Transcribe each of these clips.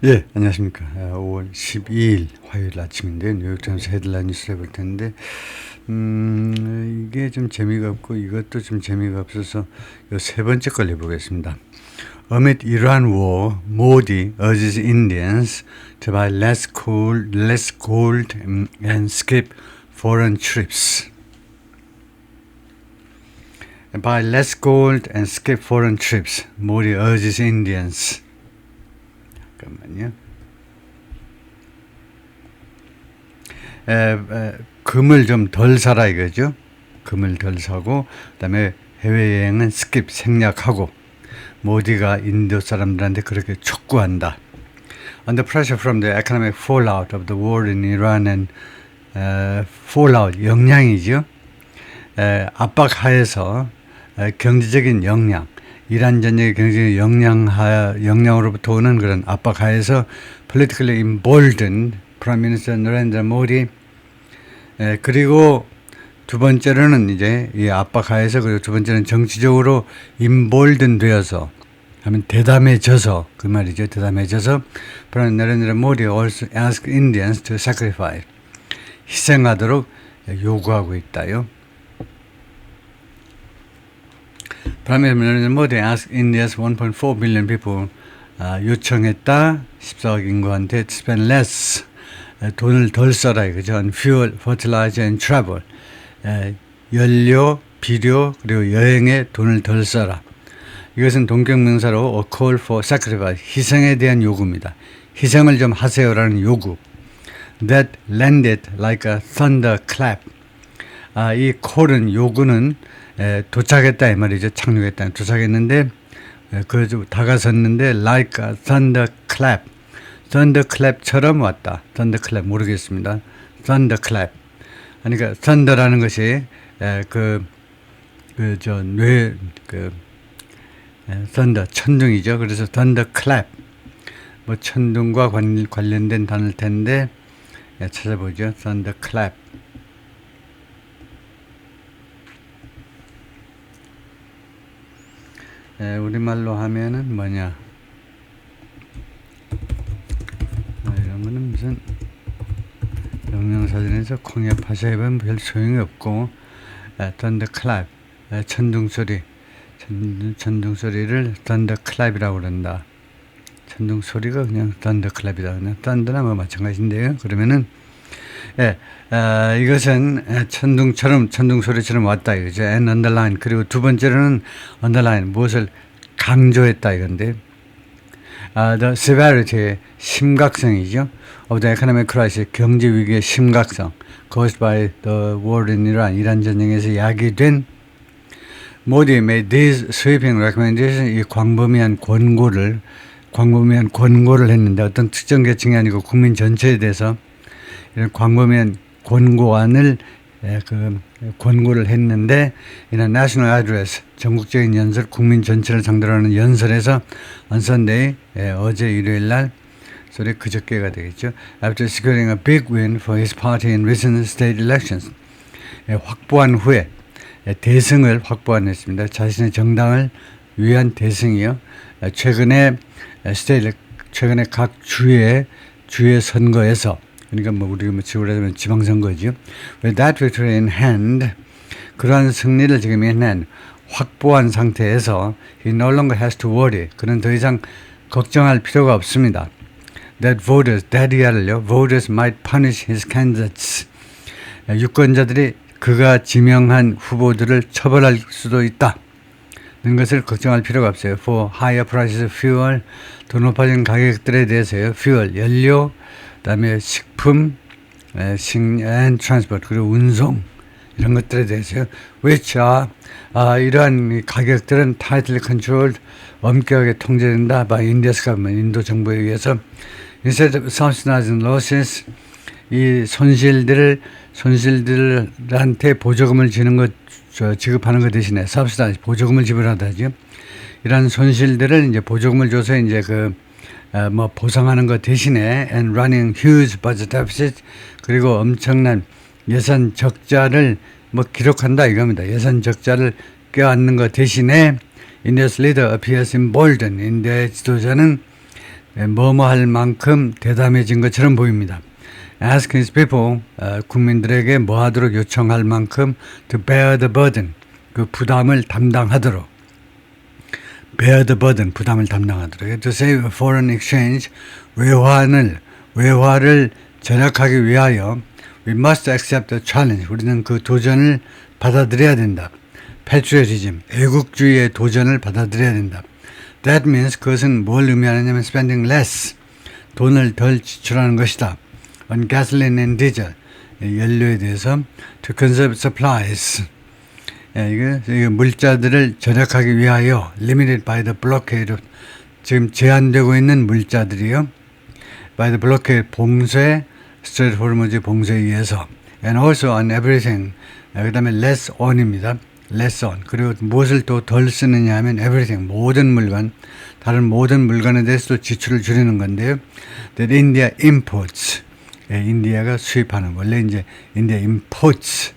예, 안녕하십니까. 5월 12일 화요일 아침인데 뉴욕타임스 헤드라인 뉴스를 해볼 텐데 이게 좀 재미가 없고 이것도 좀 재미가 없어서 이 세 번째 걸 해보겠습니다. Amid Iran war, Modi urges Indians to buy less gold and skip foreign trips. Buy less gold and skip foreign trips. Modi urges Indians. 잠깐만요. 금을 좀 덜 사라 이거죠. 금을 덜 사고 그다음에 해외여행은 스킵 생략하고 모디가 인도 사람들한테 그렇게 촉구한다. Under pressure from the economic fallout of the war in Iran and fallout 영향이죠. 압박하에서 경제적인 영향 이란 전쟁의 경제적 영향으로부터 오는 그런 압박하에서 politically emboldened Prime Minister Narendra Modi 그리고 두 번째로는 이제 이 압박하에서 그리고 두 번째는 정치적으로 emboldened 되어서 하면 대담해져서 그 말이죠. 대담해져서 Prime Narendra Modi also asked Indians to sacrifice 희생하도록 요구하고 있다요. Prime Minister Modi asked India's 1.4 billion people 요청했다. 14억 인구한테 to spend less 돈을 덜 써라 이거죠. On fuel, fertilizer and travel 연료, 비료 그리고 여행에 돈을 덜 써라. 이것은 동격명사로 a call for sacrifice 희생에 대한 요구입니다. 희생을 좀 하세요라는 요구. That landed like a thunderclap. 이 콜은 요구는 도착했다 이 말이죠. 착륙했다. 도착했는데 그 다가섰는데 like a thunderclap. thunderclap처럼 왔다. thunderclap 모르겠습니다. thunderclap. 그러니까 thunder라는 것이 thunder 천둥이죠. 그래서 thunderclap 뭐 천둥과 관련된 단어일 텐데 찾아보죠. thunderclap. 우리말로 하면은 뭐냐? 이런 거는 무슨 영명사전에서 공협하셔야 하면 별 소용이 없고, thunderclap, 천둥소리, 천둥소리를 thunderclap이라고 그런다. 천둥소리가 그냥 thunderclap이다. 그냥 thunder나 뭐 마찬가지인데요. 그러면은 이것은 천둥소리처럼 왔다 이거죠. and underline. 그리고 두 번째로는 underline. 무엇을 강조했다 이건데, the severity, 심각성이죠. of the economic crisis, 경제 위기의 심각성. caused by the war in Iran, 이란 전쟁에서 야기된 모디 made these sweeping recommendations, 이 광범위한 권고를 했는데 어떤 특정 계층이 아니고 국민 전체에 대해서 이런 광범위한 권고안을 권고를 했는데 이런 National Address 전국적인 연설 국민 전체를 상대로 하는 연설에서 on Sunday 어제 일요일 날 소리 그저께가 되겠죠. After securing a big win for his party in recent state elections 확보한 후에 대승을 확보했습니다. 자신의 정당을 위한 대승이요. 최근에 각 주의 선거에서 그러니까 뭐 우리가 뭐 지구라면 지방선거죠. With that victory in hand, 그러한 승리를 지금 in hand 확보한 상태에서 he no longer has to worry. 그는 더 이상 걱정할 필요가 없습니다. That voters might punish his candidates. 유권자들이 그가 지명한 후보들을 처벌할 수도 있다. 는 것을 걱정할 필요가 없어요. For higher prices of fuel, 더 높아진 가격들에 대해서요. fuel, 연료, 그다음에 식품, and transport, 그리고 운송 이런 것들에 대해서요. which 이러한 가격들은 tightly controlled, 엄격하게 통제된다. by India's government, 인도 정부에 의해서. Instead of subsidizing losses, 이 손실들한테 보조금을 지급하는 것 대신에 subsidize, 보조금을 지불하다죠. 이런 손실들을 이제 보조금을 줘서 이제 보상하는 것 대신에 and running huge budget deficit, 그리고 엄청난 예산 적자를 기록한다 이겁니다. 예산 적자를 껴안는 것 대신에 India's leader appears emboldened. 인디아의 지도자는 뭐뭐 할 만큼 대담해진 것처럼 보입니다. Ask his people, 국민들에게 뭐 하도록 요청할 만큼 to bear the burden, 그 부담을 담당하도록. bear the burden, 부담을 담당하도록. To save foreign exchange, 외화를 절약하기 위하여 we must accept the challenge. 우리는 그 도전을 받아들여야 된다. patriotism, 애국주의의 도전을 받아들여야 된다. That means 그것은 뭘 의미하느냐면 spending less, 돈을 덜 지출하는 것이다. On gasoline and diesel, 연료에 대해서 to conserve supplies, 이거 물자들을 절약하기 위하여 limited by the blockade, 지금 제한되고 있는 물자들이요. by the blockade, 봉쇄, 스트레이트 호르무즈 봉쇄에 의해서 and also on everything, 그 다음에 less on입니다. less on. 그리고 무엇을 또 덜 쓰느냐 하면 everything, 모든 물건, 다른 모든 물건에 대해서도 지출을 줄이는 건데요. That India imports, 인디아가 수입하는, 원래 이제 India imports,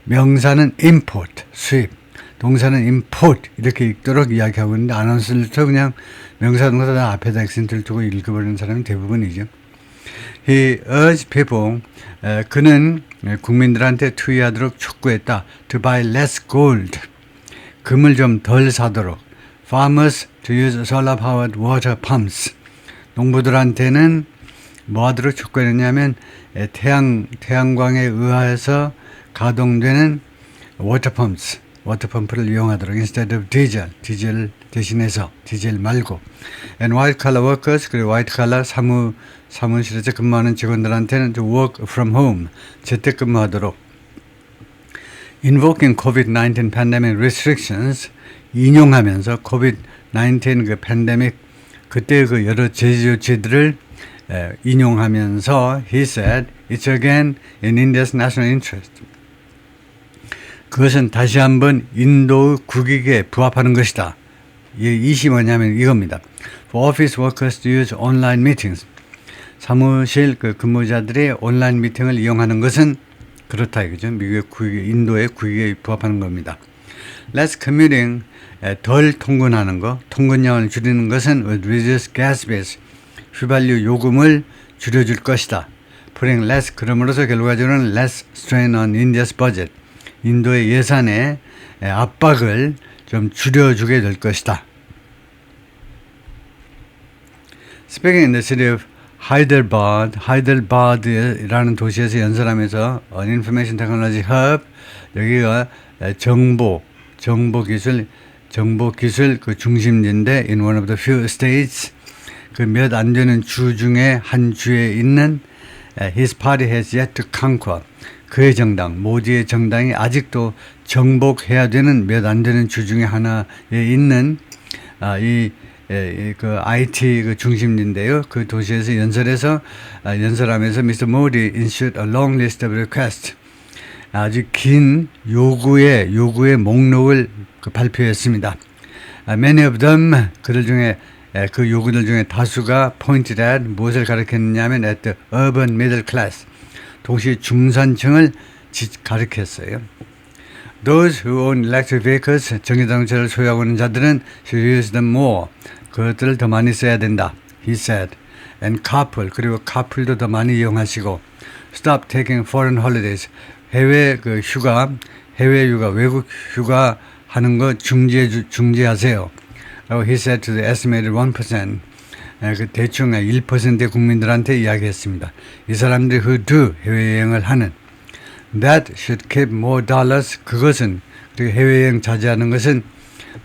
명사는 import, 수입, 동사는 import 이렇게 읽도록 이야기하고 있는데 아나운서들도 그냥 명사 동사 다 앞에다 액센트를 두고 읽어버리는 사람이 대부분이죠. He urged people, 그는 국민들한테 투여하도록 촉구했다. To buy less gold, 금을 좀 덜 사도록. Farmers to use solar-powered water pumps, 농부들한테는 뭐 하도록 촉구했냐면 태양광에 의해서 가동되는 water pumps, 워터펌프를 이용하도록 instead of diesel, 디젤 대신해서, 디젤 말고. And white collar workers, 그리고 white collar 사무실에서 근무하는 직원들한테는 to work from home, 재택근무하도록. Invoking COVID-19 pandemic restrictions, 인용하면서 COVID-19 그 팬데믹, 그때 그 여러 제재 조치들을 인용하면서 he said, it's again in India's national interest. 그것은 다시 한번 인도의 국익에 부합하는 것이다. 이시 뭐냐면 이겁니다. For office workers to use online meetings. 사무실 그 근무자들이 온라인 미팅을 이용하는 것은 그렇다 이거죠. 미국의 국익, 인도의 국익에 부합하는 겁니다. Less commuting, 덜 통근하는 거, 통근량을 줄이는 것은 will reduce gas bills, 휘발유 요금을 줄여줄 것이다. Putting less, 그러므로서 결과적으로는 less strain on India's budget. 인도의 예산에 압박을 좀 줄여주게 될 것이다. Speaking in the city of 하이델바드라는 도시에서 연설하면서 Information Technology Hub, 여기가 정보기술 그 중심지인데 in one of the few states, 그 몇 안 되는 주 중에 한 주에 있는 his party has yet to conquer. 그의 정당, 모디의 정당이 아직도 정복해야 되는 몇 안 되는 주 중에 하나에 있는 그 IT 그 중심지인데요. 그 도시에서 연설하면서 Mr. Modi issued a long list of requests. 아주 긴 요구의 목록을 발표했습니다. Many of them, 그들 중에 그 요구들 중에 다수가 pointed at, 무엇을 가리켰느냐면 at the urban middle class, 도시 중산층을 가리켰어요. Those who own electric vehicles, 전기자동차를 소유하고 있는 자들은 should use them more. 그것들을 더 많이 써야 된다. He said. And carpool, 그리고 carpool도 더 많이 이용하시고. Stop taking foreign holidays. 해외 휴가, 외국 휴가 하는 거 중지하세요. He said to the estimated 1%. 그 대충 1%의 국민들한테 이야기했습니다. 이 사람들이 who do 해외여행을 하는 that should keep more dollars, 그것은 그리고 해외여행 자제하는 것은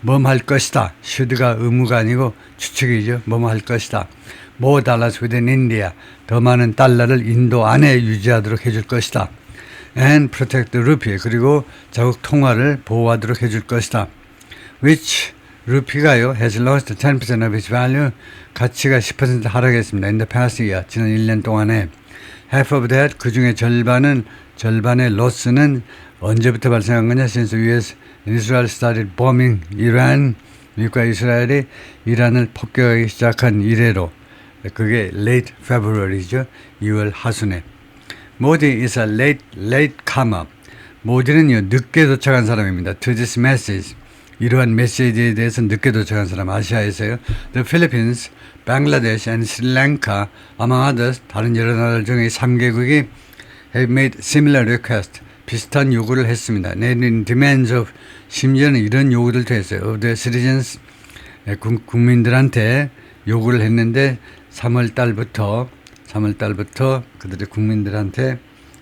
뭐할 것이다. should가 의무가 아니고 추측이죠. 뭐할 것이다. more dollars within India, 더 많은 달러를 인도 안에 유지하도록 해줄 것이다. and protect the rupee, 그리고 자국 통화를 보호하도록 해줄 것이다. which 루피가요 has lost 10% of its value, 가치가 10% 하락했습니다. In the past year, 지난 1년 동안에 half of that, 그 중에 절반의 로스는 언제부터 발생한 거냐? Since US and Israel started bombing Iran, 미국과 이스라엘이 이란을 폭격하기 시작한 이래로, 그게 late February죠. 2월 하순에. Modi is a late comer. 모디는요 늦게 도착한 사람입니다. To this message, 이러한 메시지에 대해서 늦게 도착한 사람 아시아에서요. The Philippines, Bangladesh and Sri Lanka, among others, 다른 여러 나라 중에 3개국이 have made similar request, 비슷한 요구를 했습니다. Naming demands of, 심지어는 이런 요구들도 했어요. Of the citizens, 국민들한테 요구를 했는데 3월 달부터 그들의 국민들한테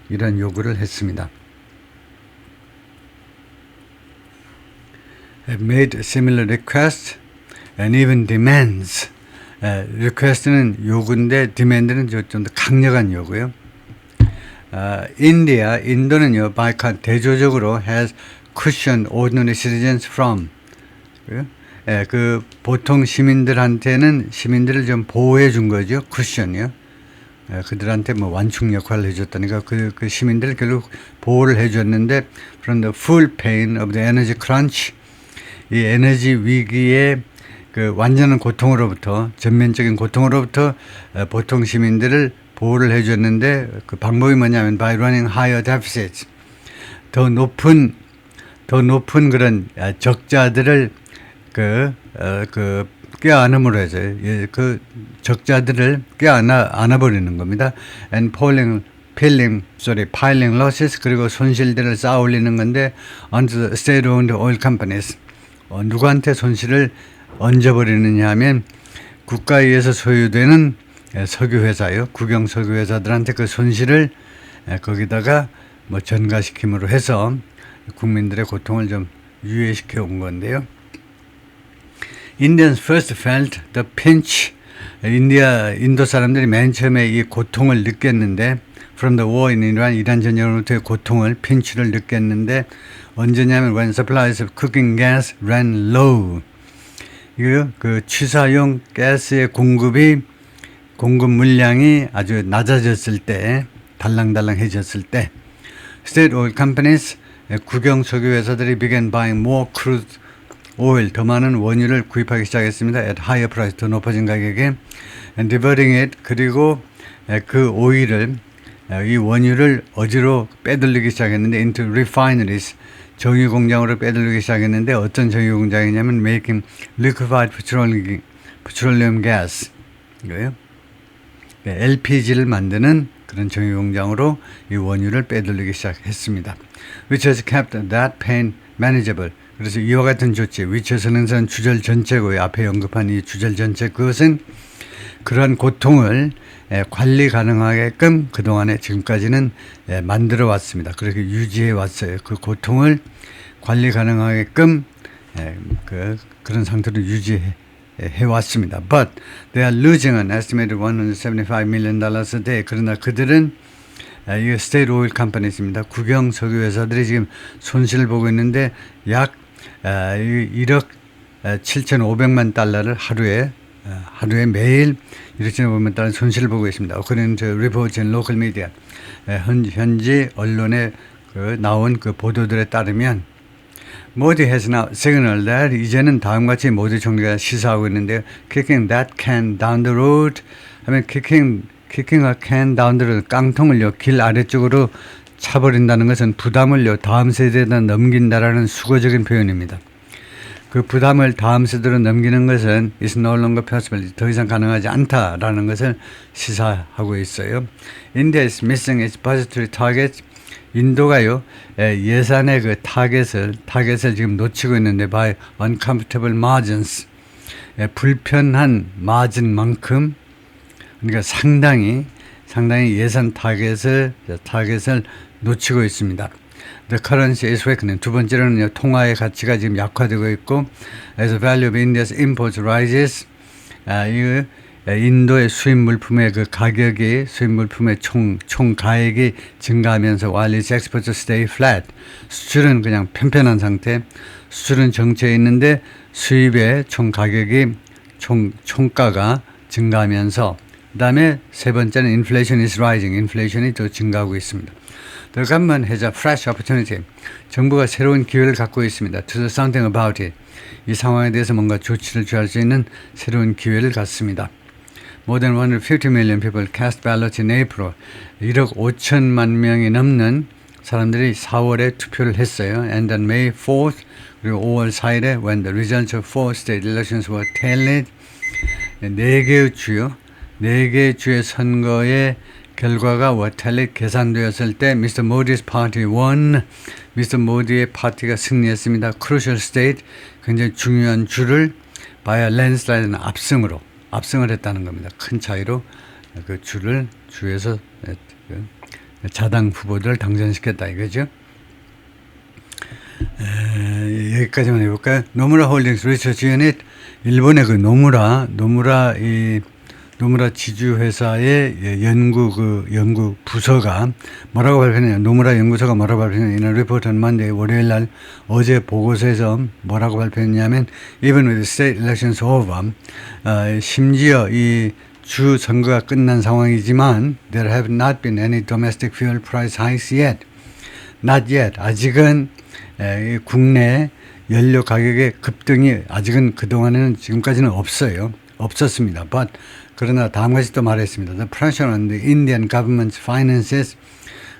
이런 요구를 했습니다. Have made similar requests and even demands. request는 요구인데 demand는 좀 더 강력한 요구예요. 인도는요, 대조적으로 has cushioned ordinary citizens from. 그 보통 시민들을 좀 보호해 준 거죠. 쿠션이요. 그들한테 뭐 완충 역할을 해줬다니까 그 시민들 결국 보호를 해줬는데 from the full pain of the energy crunch, 이 에너지 위기의 그 완전한 고통으로부터, 전면적인 고통으로부터 보통 시민들을 보호를 해줬는데 그 방법이 뭐냐면 by running higher deficits, 더 높은 그런 적자들을 껴안음으로 해서 그 적자들을 껴안아버리는 겁니다. And piling losses, 그리고 손실들을 쌓아 올리는 건데 onto the state-owned oil companies. 누구한테 손실을 얹어버리느냐 하면 국가에 의해서 소유되는 석유회사요. 국영 석유회사들한테 그 손실을 거기다가 뭐 전가시킴으로 해서 국민들의 고통을 좀 유예시켜 온 건데요. Indians first felt the pinch. 인도 사람들이 맨 처음에 이 고통을 느꼈는데 from the war in Iran, 이란 전쟁으로부터의 고통을, 핀치를 느꼈는데 언제냐면 when supplies of cooking gas ran low. 이거 그 취사용 가스의 공급 물량이 아주 낮아졌을 때, 달랑달랑해졌을 때, state oil companies, 국영 석유 회사들이 began buying more crude 오일, 더 많은 원유를 구입하기 시작했습니다. at higher price, 더 높아진 가격에. and diverting it, 그리고 그 오일을, 이 원유를 어디로 빼돌리기 시작했는데 into refineries, 정유 공장으로 빼돌리기 시작했는데 어떤 정유 공장이냐면 making liquefied petroleum gas, 이거예요. LPG를 만드는 그런 정유 공장으로 이 원유를 빼돌리기 시작했습니다. which has kept that pain manageable. 그래서 이와 같은 조치, 위치에서는 주절 전체고요. 앞에 언급한 이 주절 전체, 그것은 그러한 고통을 관리 가능하게끔 그동안에 지금까지는 만들어 왔습니다. 그렇게 유지해 왔어요. 그 고통을 관리 가능하게끔 그런 상태로 유지해 왔습니다. But they are losing an estimated $175 million a day. 그러나 그들은 이 스테이트 오일 컴퍼니입니다. 국영 석유 회사들이 지금 손실을 보고 있는데 약 1억 7,500만 달러를 하루에 매일 1억 7,500만 달러 손실을 보고 있습니다. According to reports in local media, 현지 언론에 나온 그 보도들에 따르면 Modi has now signaled that, 이제는 다음같이 모디 총리가 시사하고 있는데요. Kicking that can down the road 하면 kicking a can down the road, 깡통을요 길 아래쪽으로 차버린다는 것은 부담을요 다음 세대에다 넘긴다라는 수거적인 표현입니다. 그 부담을 다음 세대로 넘기는 것은 is no longer possible, 더 이상 가능하지 않다라는 것을 시사하고 있어요. India is missing its budgetary targets. 인도가요 예산의 그 타겟을 지금 놓치고 있는데 by uncomfortable margins, 불편한 마진만큼, 그러니까 상당히 예산 타겟을 놓치고 있습니다. The currency is weakening. 두 번째로는 통화의 가치가 지금 약화되고 있고, as the value of India's imports rises, 인도의 수입 물품의 그 가격이, 수입 물품의 총 가액이 증가하면서 while its exports stay flat, 수출은 그냥 편편한 상태, 수출은 정체해 있는데 수입의 총 가격이, 총가가 증가하면서, 그 다음에 세 번째는 inflation is rising, 인플레이션이 더 증가하고 있습니다. The government has a fresh opportunity. 정부가 새로운 기회를 갖고 있습니다. To do something about it. 이 상황에 대해서 뭔가 조치를 취할 수 있는 새로운 기회를 갖습니다. More than 150 million people cast ballots in April. 1억 5천만 명이 넘는 사람들이 4월에 투표를 했어요. And on May 4th 그리고 5월 4일에 when the results of 4 state elections were tallied 4개의 주요 4개의 주의 선거의 결과가 were tallied 계산되었을 때 Mr. Modi's party won. Mr. Modi의 파티가 승리했습니다. Crucial state 굉장히 중요한 주를 by a landslide 압승을 했다는 겁니다. 큰 차이로 그 주에서 자당 후보들을 당선시켰다 이거죠. 여기까지만 해볼까요? 노무라 홀딩스 리서치 유닛 일본의 그 노무라 지주회사의 연구 부서가 뭐라고 발표했냐? 노무라 연구소가 뭐라고 발표했냐? 이날 리포트 on Monday 월요일 날 어제 보고서에서 뭐라고 발표했냐면 even with state elections over 심지어 이 주 선거가 끝난 상황이지만 there have not been any domestic fuel price hikes yet. Not yet. 아직은 국내 연료 가격의 급등이 아직은 그동안에는 지금까지는 없었습니다. But 그러나 다음 것이 또 말했습니다. The pressure on the Indian government's finances.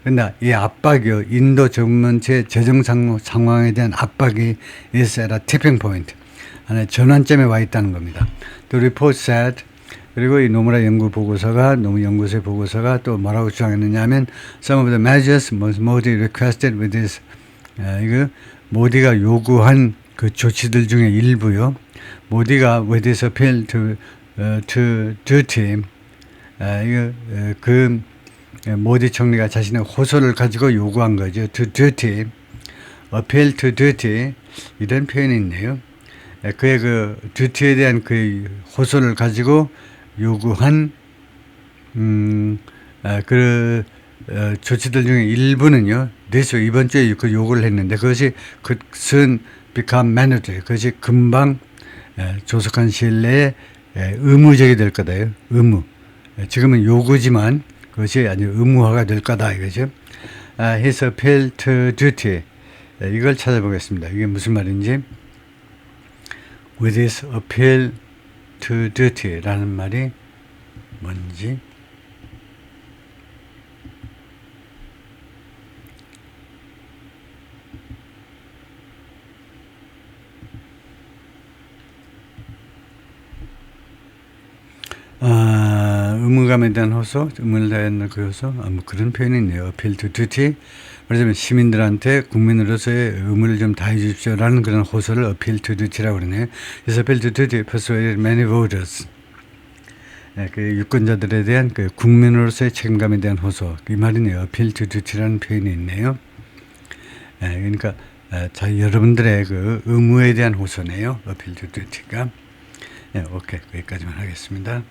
그러나 이 압박이요. 인도 정부의 재정 상황에 대한 압박이 is at a tipping point. 하나의 전환점에 와 있다는 겁니다. The report said 그리고 이 노무라 연구소의 보고서가 또 뭐라고 주장했느냐 하면 some of the measures Modi requested with this 이거 모디가 요구한 그 조치들 중에 일부요. 모디가 with this appeal to duty 그 모디 총리가 자신의 호소를 가지고 요구한 거죠. to duty, appeal to duty 이런 표현이 있네요. 그의 그 duty에 대한 그 호소를 가지고 요구한 조치들 중에 일부는요. 이번 주에 그 요구를 했는데 그것은 become mandatory. 그것이 금방 조속한 시일 내에 의무적이 될 거다요. 의무. 지금은 요구지만 그것이 아주 의무화가 될 거다 이거죠. His appeal to duty. 이걸 찾아보겠습니다. 이게 무슨 말인지. With his appeal to duty라는 말이 뭔지. 의무감에 대한 호소, 의무를 다하는 그 호소, 뭐 그런 표현이 있네요. appeal to duty. 말하자면 시민들한테 국민으로서의 의무를 좀 다해 주십시오라는 그런 호소를 appeal to duty라고 그러네요. This appeal to duty persuaded many voters. 그 유권자들에 대한 그 국민으로서의 책임감에 대한 호소, 이 말이네요. appeal to duty라는 표현이 있네요. 그러니까 여러분들의 그 의무에 대한 호소네요. appeal to duty가. 오케이, 여기까지만 하겠습니다.